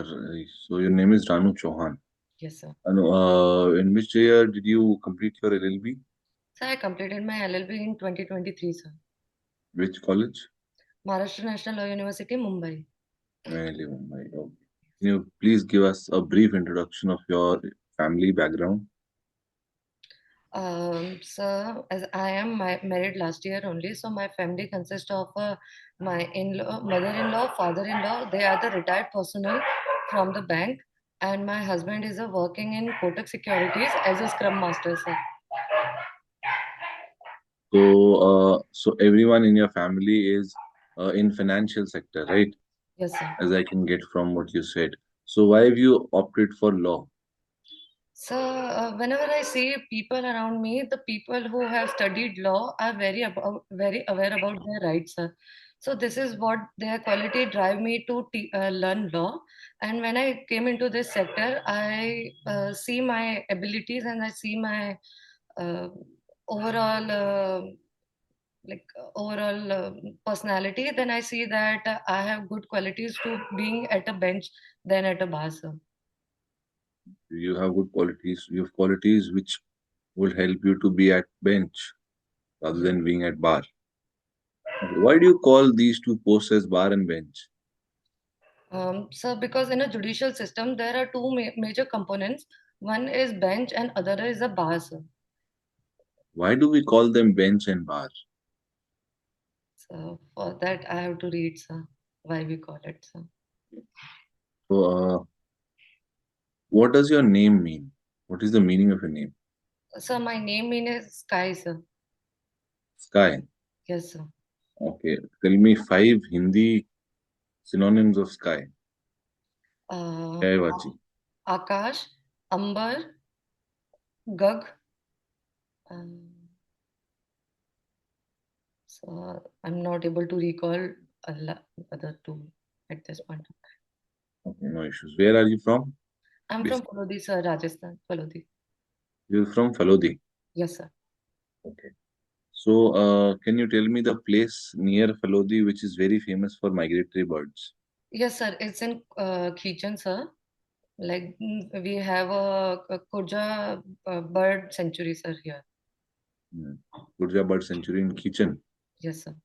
So your name is Ranu Chauhan. Yes, sir. And in which year did you complete your LLB? Sir, I completed my LLB in 2023, sir. Which college? Maharashtra National Law University, Mumbai. Mainly Mumbai. Okay. Can you please give us a brief introduction of your family background? So as I am married last year only, so my family consists of my in-law, mother-in-law, father-in-law. They are the retired personnel from the bank, and my husband is working in Kotak Securities as a Scrum Master, sir. So everyone in your family is in financial sector, right? Yes, sir. As I can get from what you said. So why have you opted for law? So, whenever I see people around me, the people who have studied law are very aware about their rights. Sir. So, this is what their quality drive me to learn law. And when I came into this sector, I see my abilities and I see my uh, overall overall personality. Then I see that I have good qualities to being at a bench than at a bar, sir. You have good qualities. You have qualities which will help you to be at bench rather Yes. than being at bar. Why do you call these two posts as bar and bench? So, because in a judicial system, there are two major components. One is bench and other is a bar, sir. Why do we call them bench and bar? So, for that, I have to read, sir, why we call it, sir. So, what does your name mean? What is the meaning of your name? So, my name is Sky, sir. Sky. Yes, sir. Okay. Tell me five Hindi synonyms of sky. Uh, क्या है बाची? Akash, Amber, Gag. Um, so, I'm not able to recall other two at this point. Okay, no issues. Where are you from? I'm from Basically, Falodi, sir, Rajasthan. Falodi. you're from Falodi. Yes, sir. Okay. So, can you tell me the place near Falodi which is very famous for migratory birds? Yes, sir. It's in Khichen, sir. Like we have a Kurja bird sanctuary, sir, here. Hmm. Gurja Bird Sanctuary in Kitchen. Yes, sir.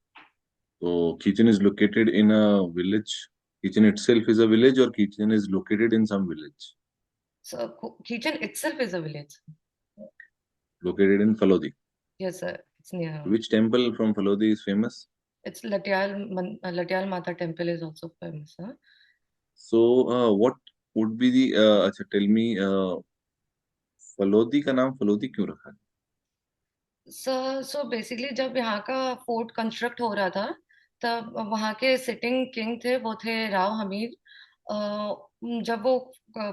So, Kitchen is located in a village. Kitchen itself is a village, or Kitchen is located in some village? So Khichen itself is a village. Located in Falodi. Yes, sir. It's near. Which temple from Falodi is famous? It's Latyal Mata Temple is also famous, sir. So, what would be the अच्छा tell me Phalodi का नाम फलोदी क्यों रखा है? So basically जब यहाँ का fort construct हो रहा था तब वहाँ के सिटिंग किंग थे वो थे राव हमीर जब वो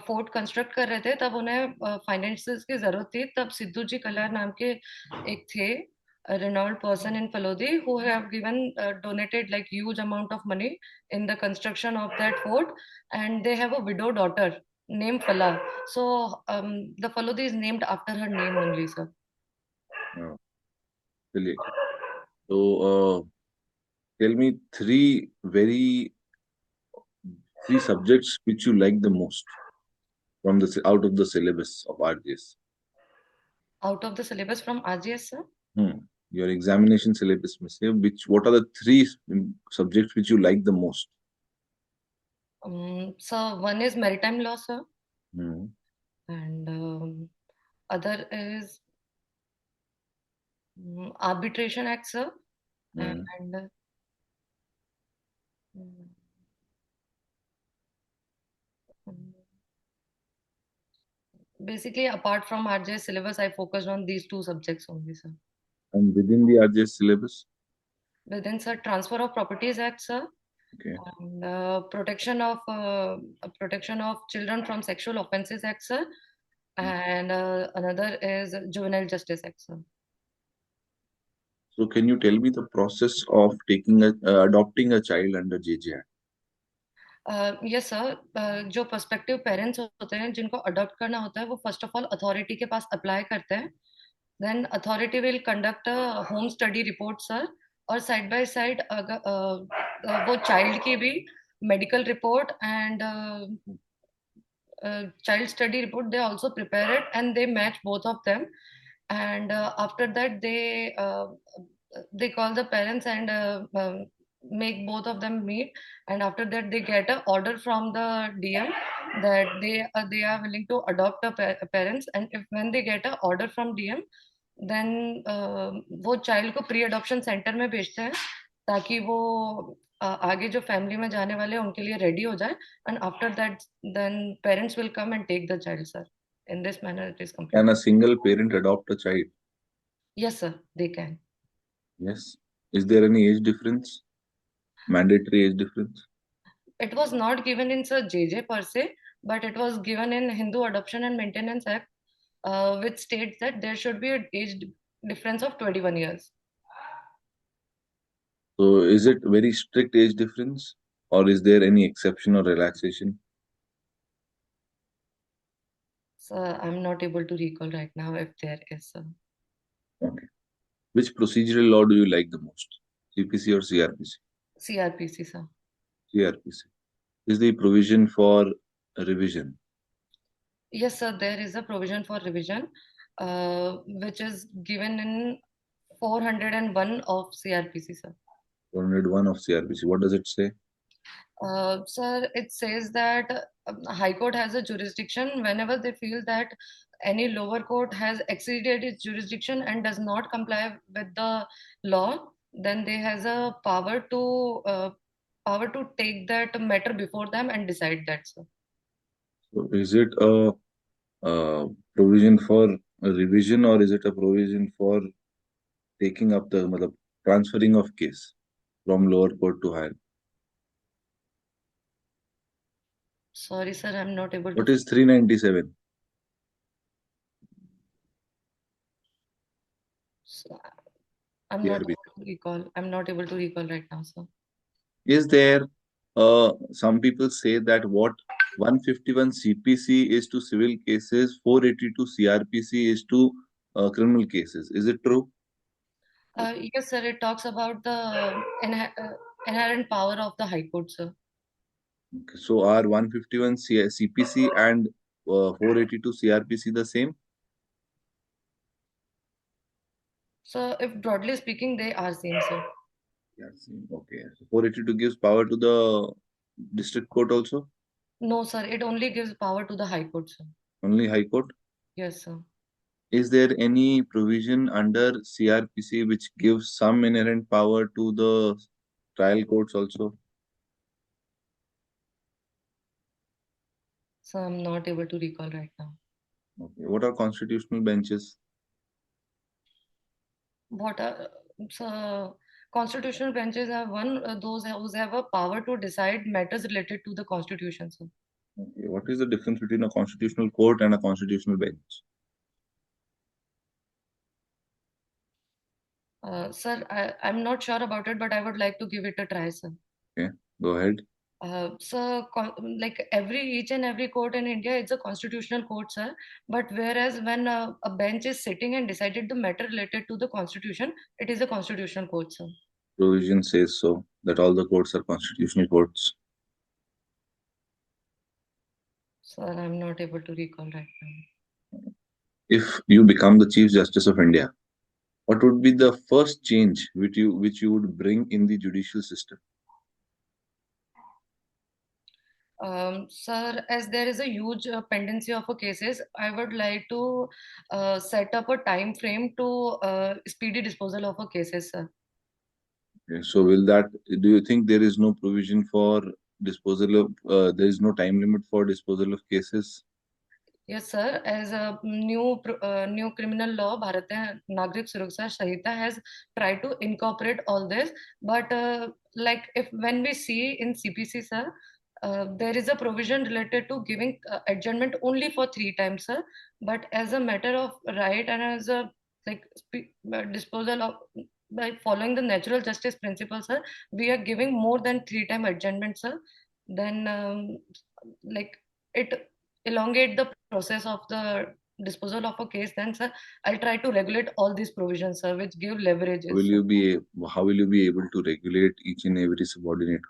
फोर्ट कंस्ट्रक्ट कर रहे थे तब उन्हें फाइनेंसेस की जरूरत थी तब सिद्धू जी कल्लार नाम के एक थे renowned person in Falodi who have given donated like huge amount of money in the construction of that fort and they have a widow daughter named Fala so the Falodi is named after her name only sir. हाँ, चलिए तो tell me three subjects which you like the most from the out of the syllabus of RGS. Out of the syllabus from RGS, sir? Hmm. Your examination syllabus में से which what are the three subjects which you like the most? So one is maritime law, sir, Hmm. and other is arbitration act, sir, Hmm. and mm, um, basically apart from RGS syllabus, I focused on these two subjects only, sir. And within the RGS syllabus, Within sir, transfer of properties act, sir, okay. and protection of children from sexual offences act, sir, and another is juvenile justice act, sir. So can you tell me the process of taking adopting a child under JJ? Yes sir जो perspective parents होते हैं जिनको adopt करना होता है वो first of all authority के पास apply करते हैं then authority will conduct home study report sir और साइड बाय साइड अगर वो चाइल्ड की भी medical report and child study report, they also prepare it and they match both of them. And after that, they call the parents and make both of them meet. And after that, they get a order from the DM that they are willing to adopt parents. And if when they get a order from DM, then वो child को pre adoption centre में भेजते हैं ताकि वो आगे जो family में जाने वाले हैं उनके लिए रेडी हो जाए and after that then parents will come and take the child sir in this manner it is Can complete a single parent adopt a child? Yes sir they can Yes. Is there any age difference? Mandatory age difference? it was not given in sir JJ per se but it was given in Hindu Adoption and Maintenance Act which states that there should be an age difference of 21 years. So is it very strict age difference or is there any exception or relaxation? So I'm not able to recall right now if there is a Okay. Which procedural law do you like the most? CPC or CRPC? CRPC, sir. CRPC. Is the provision for revision? Yes, sir, there is a provision for revision, which is given in 401 of CRPC, sir. 401 of CRPC. What does it say? Sir, it says that High Court has a jurisdiction whenever they feel that any lower court has exceeded its jurisdiction and does not comply with the law, then they has a power to take that matter before them and decide that, sir. So is it a provision for a revision or is it a provision for taking up the transferring of case from lower court to higher? Sorry, sir, I'm not able to. What is 397? I'm not able to recall. I'm not able to recall right now, sir. Is there some people say that what 151 CPC is to civil cases, 482 CRPC is to criminal cases. Is it true? Yes, sir. It talks about the inherent power of the High Court, sir. Okay. So are 151 CPC and 482 CRPC the same? So, if broadly speaking, they are same, sir. Yeah, same. Okay. So 482 gives power to the district court also? No, sir. It only gives power to the High Court, sir. Only High Court? Yes, sir. Is there any provision under CRPC which gives some inherent power to the trial courts also? So, I'm not able to recall right now. Okay. What are constitutional benches? What are so constitutional benches have those who have a power to decide matters related to the constitution, sir. Okay. What is the difference between a constitutional court and a constitutional bench? Sir, I'm not sure about it, but I would like to give it a try, sir. Okay, go ahead. So, like each and every court in India, it's a constitutional court, sir. But whereas when a bench is sitting and decided the matter related to the constitution, it is a constitutional court, sir. Provision says so, that all the courts are constitutional courts. Sir, I'm not able to recall right now. If you become the Chief Justice of India, what would be the first change which you would bring in the judicial system? Sir, as there is a huge pendency of cases, I would like to set up a time frame to speedy disposal of cases, sir. Okay, so do you think there is no provision for disposal of, there is no time limit for disposal of cases? Yes, sir. As a new criminal law, Bharatiya Nagrik Suraksha Sanhita has tried to incorporate all this. But like if when we see in CPC, sir, there is a provision related to giving adjournment only for 3 times, sir. But as a matter of right and as a like disposal of by following the natural justice principle, sir, we are giving more than 3 time adjournment, sir. Then like it elongate the process of the disposal of a case, then sir, I'll try to regulate all these provisions, sir, which give leverages. How will you be able to regulate each and every subordinate?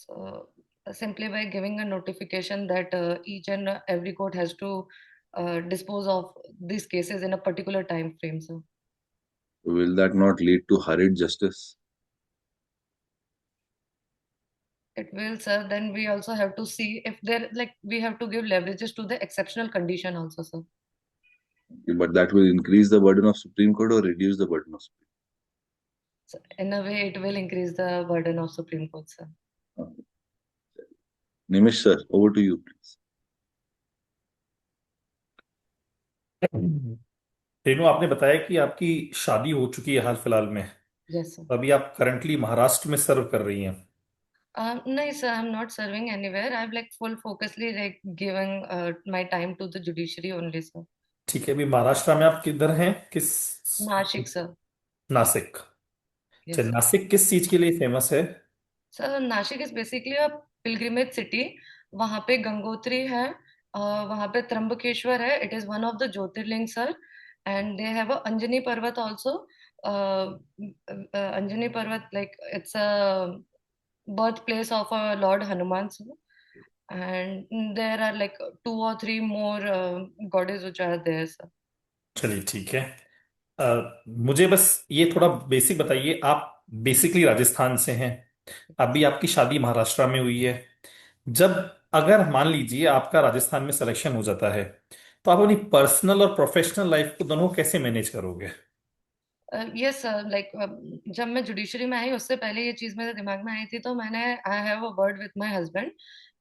So simply by giving a notification that each and every court has to dispose of these cases in a particular time frame. So Will that not lead to hurried justice? it will, sir. Then we also have to see if there, like, we have to give leverages to the exceptional condition also, sir. But that will increase the burden of Supreme Court or reduce the burden of Supreme So in a way, it will increase the burden of Supreme Court, sir. Court? Nimish sir, over to you, please. Renu, आपने बताया कि आपकी शादी हो चुकी है हाल फिलहाल में। Yes, sir. अभी आप करंटली महाराष्ट्र में सर्व कर रही हैं। No, sir, I'm not serving anywhere. I've like full focusly like giving my time to the judiciary only, sir. ठीक है, अभी महाराष्ट्र में आप किधर हैं, किस? Nashik, sir. नासिक। अच्छा, Yes. नासिक किस चीज के लिए फेमस है? Sir Nashik is basically a pilgrimage city. वहां पे गंगोत्री है, वहां पे त्र्यंबकेश्वर है, it is one of the Jyotirlinga sir. And they have a Anjani पर्वत आल्सो। अंजनी पर्वत like it's a birth place of Lord Hanuman sir. And there are like 2 or 3 more goddesses which are there sir. चलिए ठीक है। मुझे बस ये थोड़ा basic बताइए, आप बेसिकली राजस्थान से हैं, अभी आपकी शादी महाराष्ट्र में हुई है। जब अगर मान लीजिए आपका राजस्थान में सिलेक्शन हो जाता है, तो आप अपनी पर्सनल और प्रोफेशनल लाइफ को दोनों को कैसे मैनेज करोगे? यस सर, लाइक जब मैं जुडिशरी में आई उससे पहले ये चीज मेरे दिमाग में आई थी, तो मैंने I have a word with my husband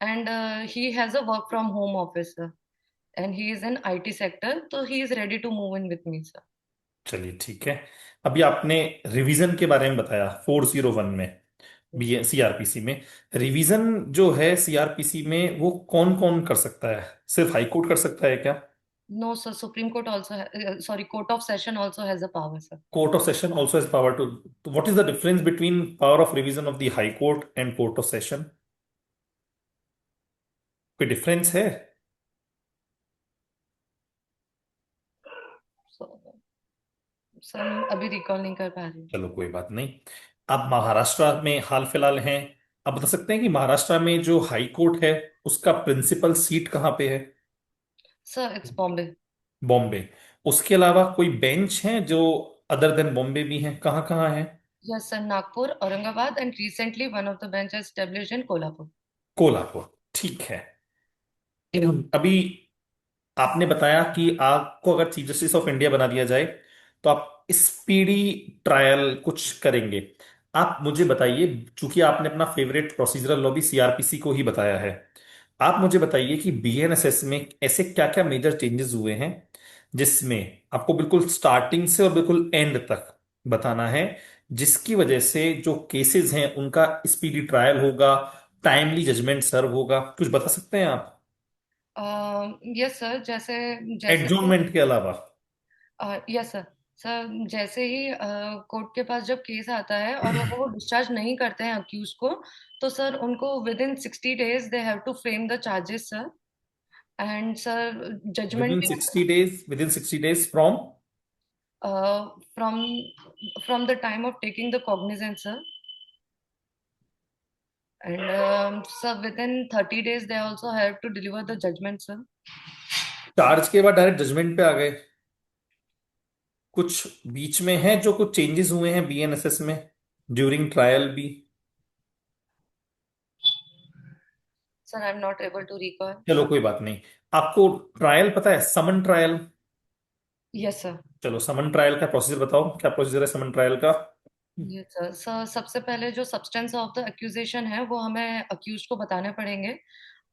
and he has a work from home office and he is in IT sector, तो he is ready to move in with me sir. चलिए ठीक है। अभी आपने रिवीजन के बारे में बताया 401 में, बी सीआरपीसी में। रिवीजन जो है सीआरपीसी में, वो कौन कौन कर सकता है? सिर्फ हाई कोर्ट कर सकता है क्या? No sir, Supreme Court also, sorry, court of session also has a power sir. Court of session also has power to. What is the difference between power of revision of the High Court and court of session? कोई difference है? Sir अभी recall नहीं कर पा रही। चलो कोई बात नहीं। आप महाराष्ट्र में हाल फिलहाल हैं, आप बता सकते हैं कि महाराष्ट्र में जो हाई कोर्ट है उसका प्रिंसिपल सीट कहाँ पे है? Sir it's Bombay. बॉम्बे। उसके अलावा कोई बेंच है जो अदर देन बॉम्बे भी है? कहाँ कहाँ है? Yes sir, Nagpur, Aurangabad and recently one of the bench established in Kolhapur. Kolhapur. ठीक है। अभी आपने बताया कि आपको अगर चीफ जस्टिस ऑफ इंडिया बना दिया जाए तो आप स्पीडी ट्रायल कुछ करेंगे। आप मुझे बताइए, चूंकि आपने अपना फेवरेट प्रोसीजरल लॉ भी सीआरपीसी को ही बताया है, आप मुझे बताइए कि बीएनएसएस में ऐसे क्या क्या मेजर चेंजेस हुए हैं जिसमें आपको बिल्कुल स्टार्टिंग से और बिल्कुल एंड तक बताना है, जिसकी वजह से जो केसेस हैं उनका स्पीडी ट्रायल होगा, टाइमली जजमेंट सर्व होगा। कुछ बता सकते हैं आप? यस सर, जैसे जैसे एडजॉर्नमेंट के अलावा। Yes sir. सर जैसे ही कोर्ट के पास जब केस आता है और अगर वो डिस्चार्ज नहीं करते हैं अक्यूज को, तो सर उनको within 60 days they have to frame the charges sir. And sir Within judgement भी 60 days, within 60 days from? From from the time of taking the cognizance sir. And sir within 30 days they also have to deliver the judgement sir. Charge के बाद direct judgement पे आ गए? कुछ बीच में है जो कुछ चेंजेस हुए हैं बीएनएसएस में ड्यूरिंग ट्रायल भी? Sir I am not able to recall. चलो कोई बात नहीं। आपको ट्रायल पता है, समन ट्रायल? Yes sir. चलो समन ट्रायल का प्रोसीजर बताओ, क्या प्रोसीजर है समन ट्रायल का? ये सर, सबसे पहले जो सब्सटेंस ऑफ द एक्यूजेशन है वो हमें अक्यूज को बताने पड़ेंगे।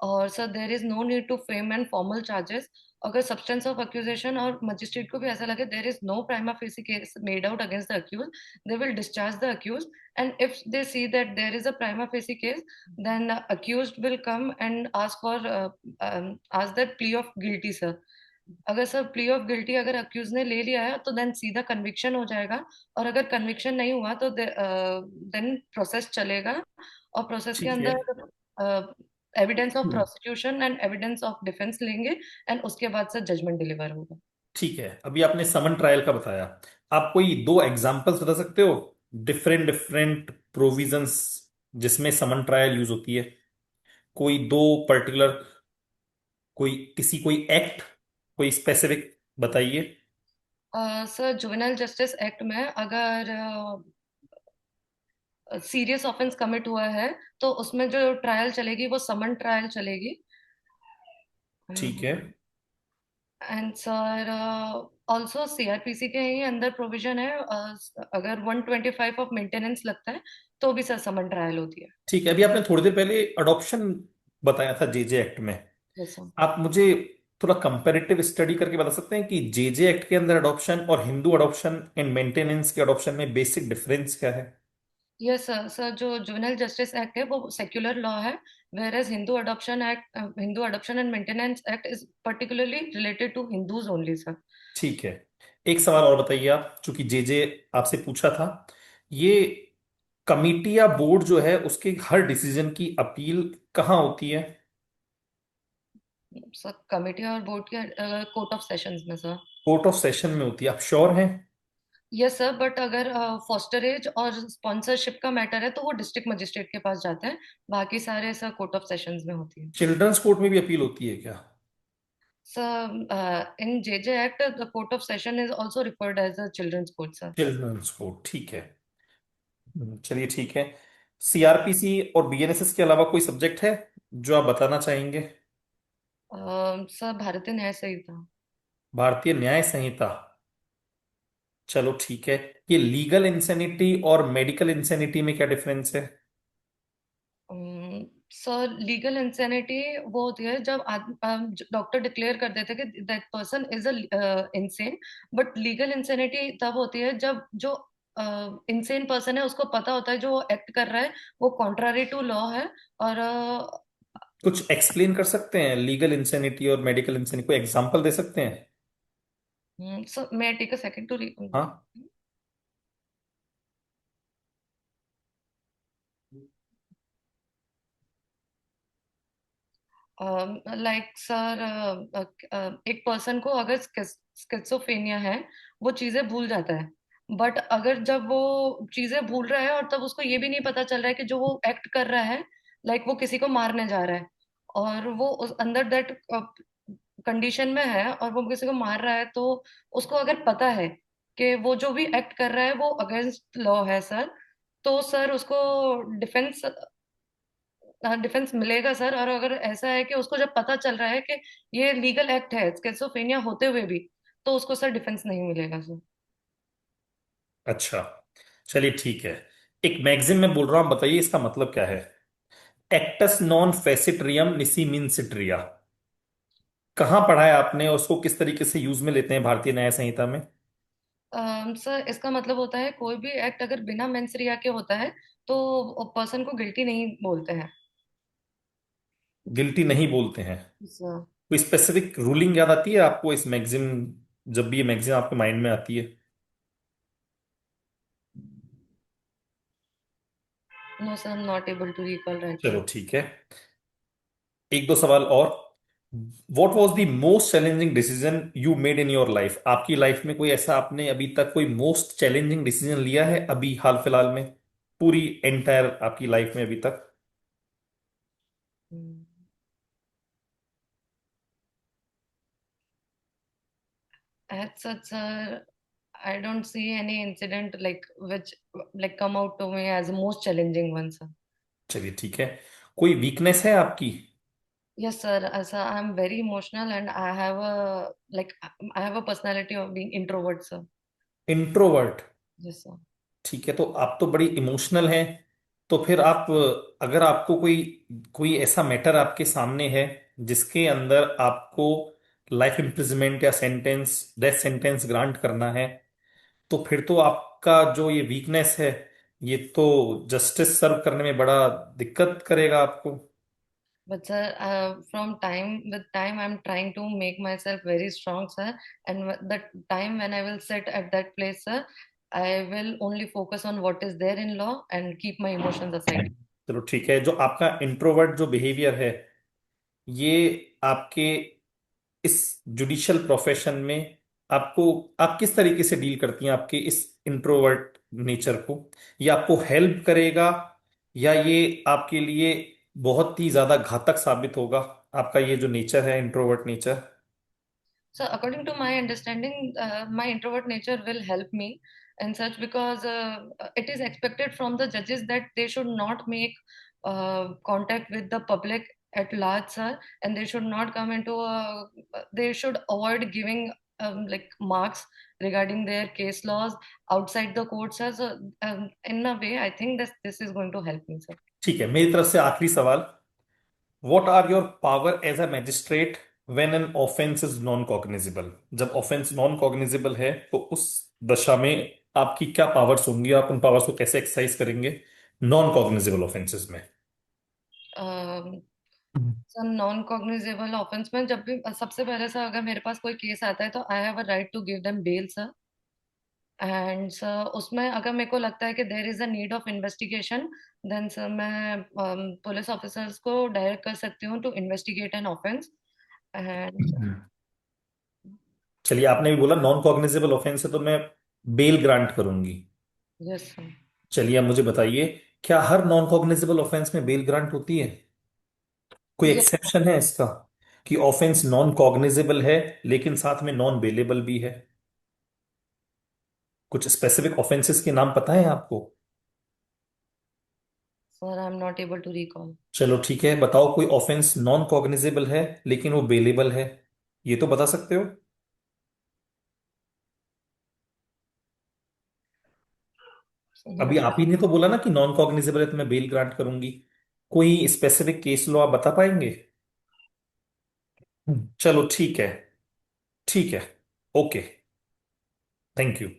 और sir there is no need to frame and formal charges. अगर सब्सटेंस ऑफ एक्यूजेशन और मजिस्ट्रेट को भी ऐसा लगे there is no prima facie case made out against the accused, they will discharge the accused. And if they see that there is a prima facie case, then accused will come and ask for ask that plea of guilty sir. अगर sir plea of guilty अगर accused ने ले लिया है तो then सीधा conviction हो जाएगा। और अगर कन्विक्शन नहीं हुआ तो देन प्रोसेस चलेगा। और प्रोसेस के ठीक है। अंदर evidence of prosecution and evidence of defence लेंगे एंड उसके बाद से जजमेंट डिलीवर होगा। ठीक है, अभी आपने समन ट्रायल का बताया, आप कोई दो एग्जांपल्स बता सकते हो डिफरेंट डिफरेंट प्रोविजंस जिसमें समन ट्रायल यूज होती है? कोई दो पर्टिकुलर, कोई एक्ट, कोई स्पेसिफिक बताइए। सर जुवेनाइल जस्टिस एक्ट में अगर सीरियस ऑफेंस कमिट हुआ है तो उसमें जो ट्रायल चलेगी वो समन ट्रायल चलेगी। ठीक है। एंड सर ऑल्सो सीआरपीसी के ही अंदर प्रोविजन है, अगर 125 ऑफ मेंटेनेंस लगता है तो भी सर समन ट्रायल होती है। ठीक है, अभी आपने थोड़ी देर पहले अडॉप्शन बताया था जेजे एक्ट में। Yes sir. आप मुझे थोड़ा कंपैरेटिव स्टडी करके बता सकते हैं कि जेजे एक्ट के अंदर अडॉप्शन और हिंदू अडॉप्शन एंड मेंटेनेंस के अडॉप्शन में बेसिक डिफरेंस क्या है? Yes sir. सर जो जुवेनाइल जस्टिस एक्ट है वो सेक्युलर लॉ है, whereas Hindu adoption and maintenance act is particularly related to Hindus only sir. ठीक है। एक सवाल और बताइए आप, चूंकि जेजे आपसे पूछा था, ये कमिटी या बोर्ड जो है उसके हर डिसीजन की अपील कहाँ होती है? सर कमिटी और बोर्ड के कोर्ट ऑफ सेशंस में सर। कोर्ट ऑफ सेशन में होती है, आप श्योर हैं? यस सर, बट अगर फॉस्टरेज और स्पॉन्सरशिप का मैटर है तो वो डिस्ट्रिक्ट मजिस्ट्रेट के पास जाते हैं। बाकी सारे सर कोर्ट ऑफ सेशंस में होती है। चिल्ड्रंस कोर्ट में भी अपील होती है क्या? Sir in JJ act the court of session is also referred as a children's court sir. Children's court, ठीक है। चलिए ठीक है। सीआरपीसी और बीएनएसएस के अलावा कोई सब्जेक्ट है जो आप बताना चाहेंगे? सर भारतीय न्याय संहिता। भारतीय न्याय संहिता, चलो ठीक है। ये लीगल इंसेनिटी और मेडिकल इंसेनिटी में क्या डिफरेंस है? सर लीगल इंसेनिटी वो होती है जब डॉक्टर डिक्लेयर कर देते हैं कि that person is a insane. But legal insanity तब होती है जब जो इंसेन पर्सन है उसको पता होता है जो वो एक्ट कर रहा है वो कॉन्ट्रारी टू लॉ है। और कुछ एक्सप्लेन कर सकते हैं लीगल इंसेनिटी और मेडिकल इंसेनिटी, कोई एग्जांपल दे सकते हैं? Sir may take a second to हाँ। लाइक सर एक पर्सन को अगर स्किज़ोफ्रेनिया है वो चीजें भूल जाता है। बट अगर जब वो चीजें भूल रहा है और तब उसको ये भी नहीं पता चल रहा है कि जो वो एक्ट कर रहा है लाइक वो किसी को मारने जा रहा है और वो उस अंदर दैट कंडीशन में है और वो किसी को मार रहा है, तो उसको अगर पता है कि वो जो भी एक्ट कर रहा है वो अगेंस्ट लॉ है सर, तो सर उसको डिफेंस डिफेंस मिलेगा सर। और अगर ऐसा है कि उसको जब पता चल रहा है कि ये लीगल एक्ट है स्किज़ोफ्रेनिया होते हुए भी, तो उसको सर डिफेंस नहीं मिलेगा सर। अच्छा, चलिए ठीक है। एक मैगजीन में बोल रहा हूं, बताइए इसका मतलब क्या है? एक्टस नॉन फेसिट्रियम निसीमिनसिट्रिया, कहाँ पढ़ा है आपने और उसको किस तरीके से यूज में लेते हैं भारतीय न्याय संहिता में? सर इसका मतलब होता है कोई भी एक्ट अगर बिना मेंस रिया के होता है तो पर्सन को गिल्टी नहीं बोलते हैं गिल्टी नहीं बोलते हैं? सर। कोई स्पेसिफिक रूलिंग याद आती है आपको इस मैगजीन, जब भी ये मैगजीन आपके माइंड में आती है? No sir, I am not able to recall right चलो नाउ। ठीक है। एक दो सवाल और। What was the most challenging decision you made in your life? आपकी लाइफ में कोई ऐसा आपने अभी तक कोई मोस्ट चैलेंजिंग डिसीजन लिया है अभी हाल फिलहाल में, पूरी एंटायर आपकी लाइफ में अभी तक? As such, sir, I don't see any incident like which like come out to me as the most challenging one, sir. चलिए ठीक है। कोई वीकनेस है आपकी? Yes, sir. As I'm very emotional and I have a like I have a personality of being introvert, sir. Introvert? Yes, sir. ठीक है, तो आप तो बड़ी इमोशनल हैं। तो फिर आप, अगर आपको कोई कोई ऐसा मैटर आपके सामने है जिसके अंदर आपको लाइफ इम्प्रिजनमेंट या सेंटेंस, डेथ सेंटेंस ग्रांट करना है, तो फिर तो आपका जो ये वीकनेस है, ये तो जस्टिस सर्व करने में बड़ा दिक्कत करेगा आपको। But sir, from time with time, I'm trying to make myself very strong, sir. And the time when I will sit at that place, sir, I will only focus on what is there in law and keep my emotions aside. चलो ठीक है, जो आपका introvert जो behaviour है, ये आपके इस जुडिशियल प्रोफेशन में आपको, आप किस तरीके से डील करती हैं आपके इस इंट्रोवर्ट नेचर को? ये आपको हेल्प करेगा या ये आपके लिए बहुत ही ज्यादा घातक साबित होगा, आपका ये जो नेचर है, introvert nature? So, according to my understanding, my introvert nature will help me in such, because it is expected from the judges that they should not make contact with the public at large, sir, and they should not come into a, they should avoid giving like marks regarding their case laws outside the court, sir. So, in a way, I think this is going to help me, sir. ठीक है, मेरी तरफ से आखिरी सवाल। What are your power as a magistrate when an offence is non cognizable? जब offence non cognizable है तो उस दशा में आपकी क्या पावर्स होंगी, आप उन पावर्स को कैसे एक्सरसाइज करेंगे नॉन कॉग्निजेबल ऑफेंसेस में? सर, नॉन कॉग्निजेबल ऑफेंस में जब भी सबसे पहले सर अगर मेरे पास कोई केस आता है तो I have a right to give them bail, sir. And sir उसमें अगर मेरे को लगता है कि there is a need of investigation, then sir मैं पुलिस ऑफिसर्स को डायरेक्ट कर सकती हूँ to investigate an offence. And चलिए, आपने भी बोला नॉन कॉग्निजेबल ऑफेंस है तो मैं बेल ग्रांट करूंगी। Yes sir. चलिए, अब मुझे बताइए, क्या हर नॉन कॉग्निजेबल ऑफेंस में बेल ग्रांट होती है? कोई यस एक्सेप्शन है इसका कि ऑफेंस नॉन कॉग्निजेबल है लेकिन साथ में नॉन बेलेबल भी है? कुछ स्पेसिफिक ऑफेंसेस के नाम पता है आपको? Sir, I am not able to recall. चलो ठीक है, बताओ कोई ऑफेंस नॉन कॉग्निजेबल है लेकिन वो बेलेबल है, ये तो बता सकते हो? अभी आप ही ने तो बोला ना कि नॉन कॉग्निजेबल है तो मैं बेल ग्रांट करूंगी। कोई स्पेसिफिक केस लो आप बता पाएंगे? चलो ठीक है, ठीक है, ओके, थैंक यू।